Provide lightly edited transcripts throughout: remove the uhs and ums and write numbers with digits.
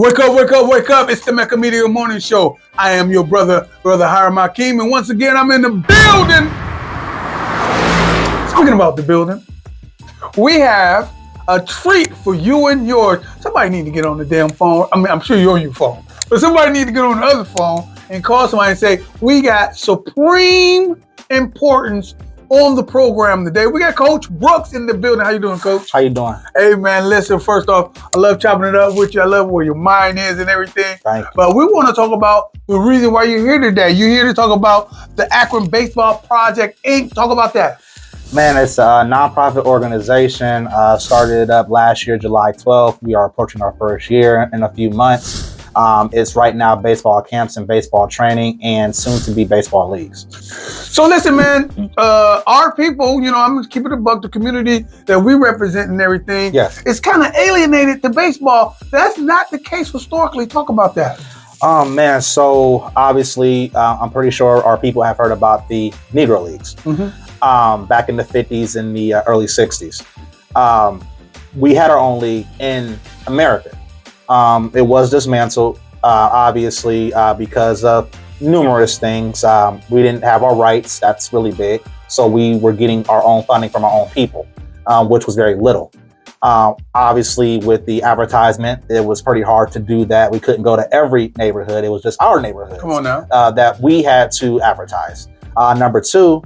Wake up, wake up, wake up. It's the Mecca Media Morning Show. I am your brother Hiram Hakeem, and once again, I'm in the building. Speaking about the building, we have a treat for you and yours. Somebody need to get on the damn phone. I mean, I'm sure you're on your phone, but somebody need to get on the other phone and call somebody and say, we got supreme importance on the program today. We got Coach Brooks in the building. How you doing, Coach? How you doing? Hey, man, listen, first off, I love chopping it up with you. I love where your mind is and everything. Thank you. But we want to talk about the reason why you're here today. You're here to talk about the Akron Baseball Project, Inc. Talk about that. Man, it's a nonprofit organization. Started up last year, July 12th. We are approaching our first year in a few months. It's right now baseball camps and baseball training and soon to be baseball leagues. So listen, man, our people, I'm just keeping it a buck, the community that we represent and everything, Yes. it's kind of alienated to baseball. That's not the case historically. Talk about that. Man, so obviously, I'm pretty sure our people have heard about the Negro leagues. Mm-hmm. Back in the 50s and the early 60s. We had our own league in America. It was dismantled, obviously, because of numerous things. We didn't have our rights. That's really big. So we were getting our own funding from our own people, which was very little. Obviously, with the advertisement, it was pretty hard to do that. We couldn't go to every neighborhood. It was just our neighborhood. Come on now. That we had to advertise. Number three,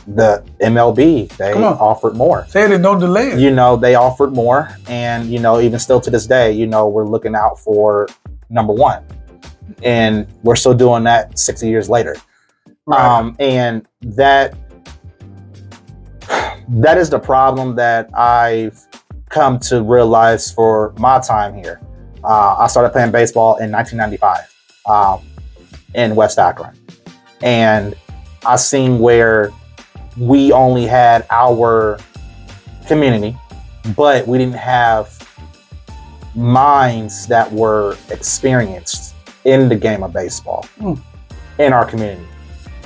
the MLB, they offered more. Say it, no delay. They offered more. And, even still to this day, we're looking out for number one. And we're still doing that 60 years later. Right. And that is the problem that I've come to realize for my time here. I started playing baseball in 1995 in West Akron. And I seen where we only had our community, but we didn't have minds that were experienced in the game of baseball in our community.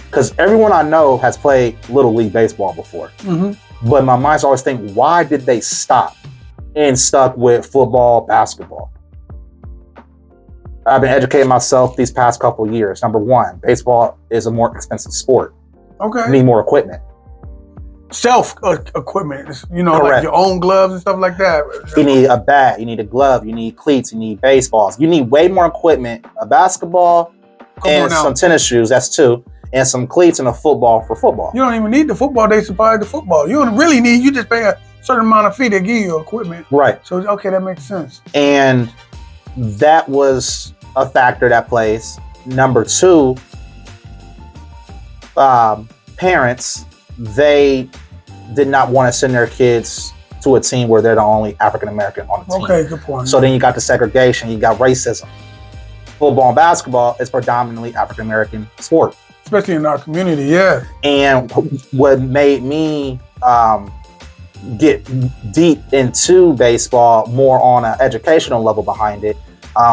Because everyone I know has played Little League Baseball before. Mm-hmm. But my mind's always think, why did they stop and stuck with football, basketball? I've been educating myself these past couple of years. Number one, baseball is a more expensive sport. Okay. You need more equipment. Equipment, like your own gloves and stuff like that. You need a bat, you need a glove, you need cleats, you need baseballs. You need way more equipment, a basketball and some tennis shoes, that's two, and some cleats and a football for football. You don't even need the football, they supply the football. You don't really need, you just pay a certain amount of fee to give you equipment. Right. So, okay, that makes sense. And that was a factor that plays. Number two, parents, they did not want to send their kids to a team where they're the only African American on the team. Okay, good point. So then you got the segregation, you got racism. Football and basketball is predominantly African American sport. Especially in our community, yeah. And what made me get deep into baseball more on an educational level behind it,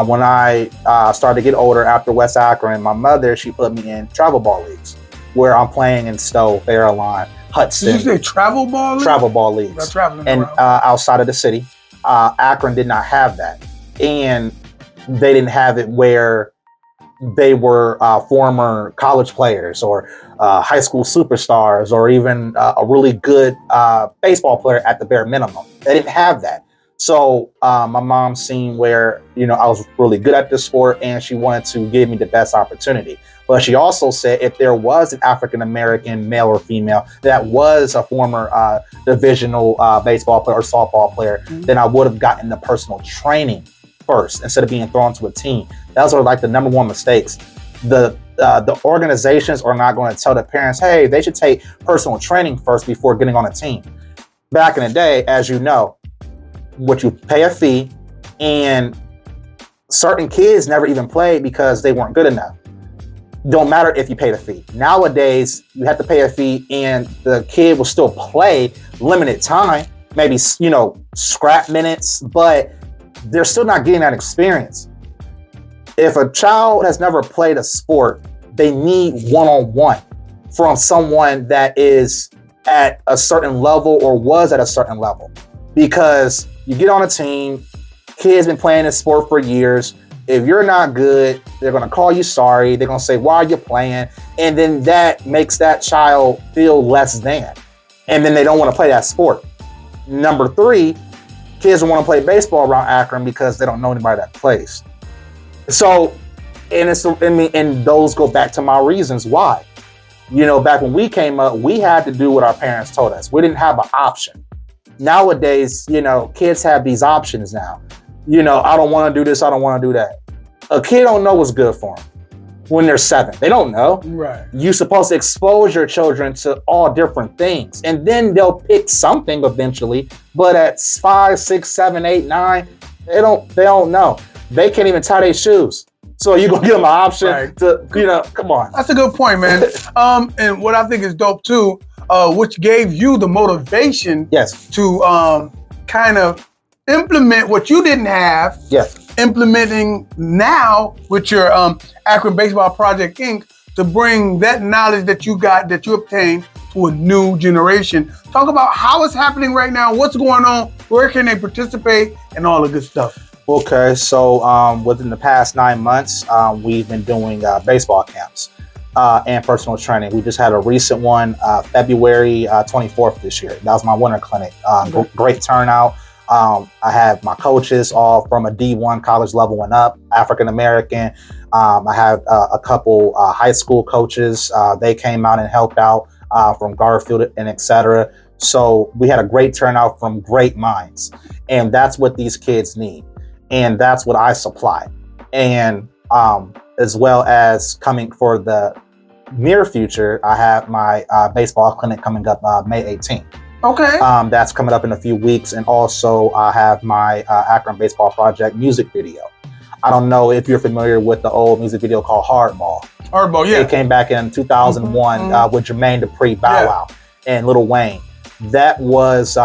when I started to get older after West Akron, my mother, she put me in travel ball leagues where I'm playing in Stowe, Fairlawn, Hudson. Did you say travel ball leagues? Travel ball leagues. Traveling and outside of the city. Akron did not have that. And they didn't have it where they were former college players or high school superstars or even a really good baseball player at the bare minimum. They didn't have that. So my mom seen where, I was really good at this sport and she wanted to give me the best opportunity. But she also said if there was an African-American male or female that was a former divisional baseball player or softball player, then I would have gotten the personal training first instead of being thrown to a team. Those are like the number one mistakes. The organizations are not going to tell the parents, hey, they should take personal training first before getting on a team. Back in the day, as you know, what you pay a fee, and certain kids never even played because they weren't good enough. Don't matter if you paid a fee. Nowadays, you have to pay a fee and the kid will still play limited time, maybe, scrap minutes, but they're still not getting that experience. If a child has never played a sport, they need one-on-one from someone that is at a certain level or was at a certain level. because you get on a team, kids been playing this sport for years. If you're not good, they're going to call you sorry. They're going to say, why are you playing? And then that makes that child feel less than. And then they don't want to play that sport. Number 3, kids don't want to play baseball around Akron because they don't know anybody that plays. So, and those go back to my reasons why. You know, back when we came up, we had to do what our parents told us. We didn't have an option. Nowadays, you know, kids have these options now. You know, I don't want to do this, I don't want to do that. A kid don't know what's good for them when they're 7. They don't know. Right. You're supposed to expose your children to all different things, and then they'll pick something eventually. But at 5, 6, 7, 8, 9, they don't know. They can't even tie their shoes. So you're gonna give them an option to, you know, come on. That's a good point, man. And what I think is dope too, which gave you the motivation to kind of implement what you didn't have. Yes. Implementing now with your Akron Baseball Project Inc. to bring that knowledge that you got, that you obtained, to a new generation. Talk about how it's happening right now, what's going on, where can they participate, and all the good stuff. Okay, so within the past 9 months, we've been doing baseball camps and personal training. We just had a recent one, February 24th this year. That was my winter clinic. Great turnout. I have my coaches all from a D1 college level and up, African American. I have a couple high school coaches. They came out and helped out from Garfield and etc. So we had a great turnout from great minds, and that's what these kids need. And that's what I supply. And as well as coming for the near future, I have my baseball clinic coming up May 18th. Okay. That's coming up in a few weeks. And also I have my Akron Baseball Project music video. I don't know if you're familiar with the old music video called Hardball. Hardball, yeah. It came back in 2001 with Jermaine Dupri, Bow Wow, and Lil Wayne. That was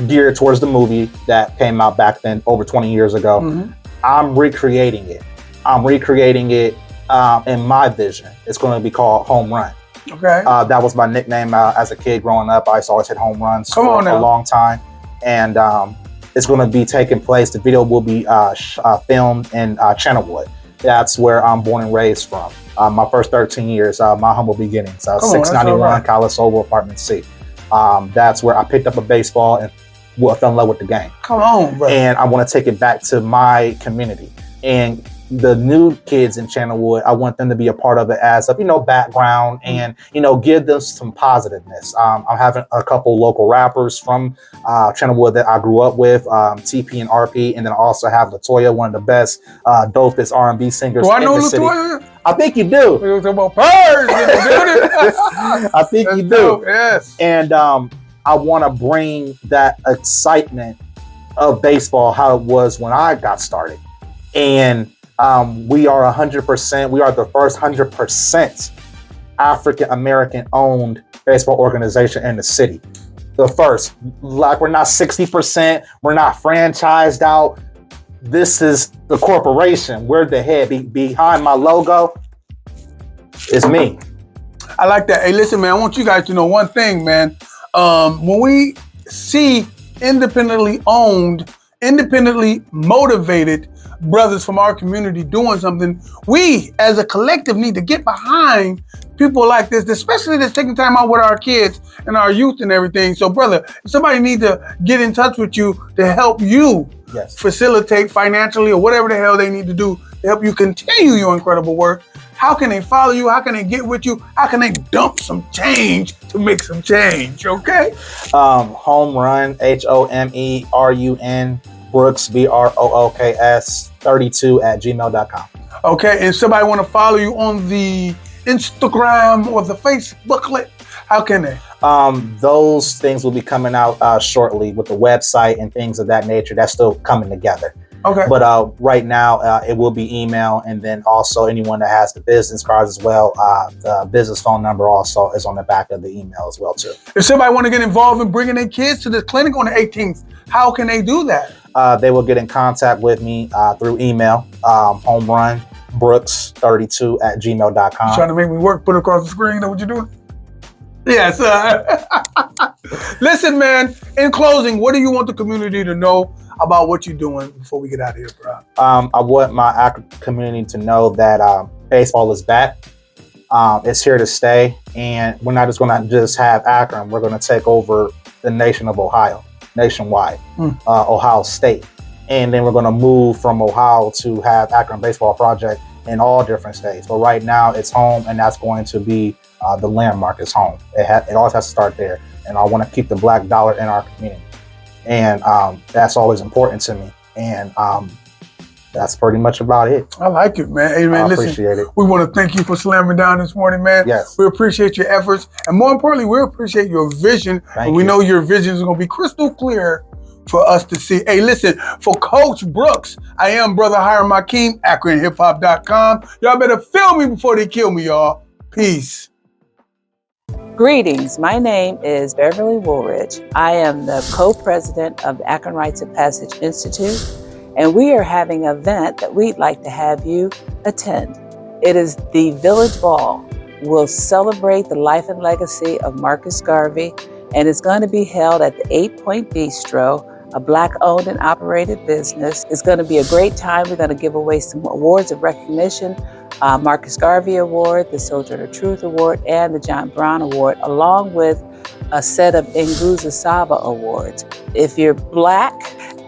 geared towards the movie that came out back then over 20 years ago. I'm recreating it. In my vision. It's going to be called Home Run. Okay. That was my nickname as a kid growing up. I used to always hit home runs for a long time. And it's going to be taking place. The video will be filmed in Channelwood. That's where I'm born and raised from. My first 13 years, my humble beginnings. 691 Collis Oval, Apartment C. That's where I picked up a baseball and fell in love with the game. Come on, bro. And I want to take it back to my community. And the new kids in Channelwood, I want them to be a part of it as a, background and, give them some positiveness. I'm having a couple local rappers from Channelwood that I grew up with, TP and RP, and then I also have Latoya, one of the best, dopest R&B singers in the city. Latoya? I think you do. We were talking about Purrs in the building. I think you do. Dope, yes. And I want to bring that excitement of baseball, how it was when I got started. And we are 100%, we are the first 100% African-American owned baseball organization in the city. The first, like we're not 60%, we're not franchised out. This is the corporation. We're the head. Behind my logo is me. I like that. Hey, listen, man, I want you guys to know one thing, man. When we see independently owned, independently motivated brothers from our community doing something, we as a collective need to get behind people like this, especially that's taking time out with our kids and our youth and everything. So, brother, if somebody needs to get in touch with you to help you facilitate financially or whatever the hell they need to do to help you continue your incredible work, how can they follow you? How can they get with you? How can they dump some change to make some change? Okay. Home Run, HOMERUN, Brooks, BROOKS 32 at gmail.com. Okay. And somebody want to follow you on the Instagram or the Facebooklet, how can they? Those things will be coming out shortly with the website and things of that nature. That's still coming together. Okay. But right now, it will be email, and then also anyone that has the business cards as well. The business phone number also is on the back of the email as well too. If somebody want to get involved in bringing their kids to the clinic on the 18th, how can they do that? They will get in contact with me through email, homerunbrooks32 at gmail.com. Trying to make me work, put it across the screen, know what you're doing? Yes. Listen, man, in closing, what do you want the community to know about what you're doing before we get out of here, bro? I want my Akron community to know that baseball is back. It's here to stay, and we're not just going to just have Akron. We're going to take over the nation of Ohio, nationwide, Ohio State, and then we're going to move from Ohio to have Akron Baseball Project in all different states. But right now, it's home, and that's going to be the landmark. Is home. It always has to start there, and I want to keep the black dollar in our community, and that's always important to me. And that's pretty much about it. I like it, man. Hey, man, I listen, appreciate it. we want to thank you for slamming down this morning, man. Yes. We appreciate your efforts. And more importantly, we appreciate your vision. Thank and we you. know your vision is going to be crystal clear for us to see. Hey, listen, for Coach Brooks, I am Brother Hiram Akeem, AkronHipHop.com. Y'all better feel me before they kill me, y'all. Peace. Greetings, my name is Beverly Woolridge. I am the co-president of the Akron Rites of Passage Institute, and we are having an event that we'd like to have you attend. It is the Village Ball. We'll celebrate the life and legacy of Marcus Garvey, and it's going to be held at the 8 Point Bistro, a Black-owned and operated business. It's going to be a great time. We're going to give away some awards of recognition, Marcus Garvey Award, the Soldier of Truth Award, and the John Brown Award, along with a set of Nguza Saba Awards. If you're Black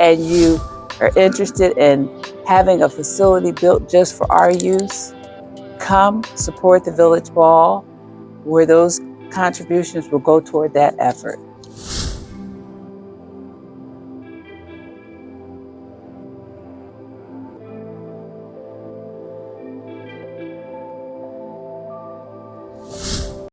and you are interested in having a facility built just for our use, come support the Village Ball, where those contributions will go toward that effort.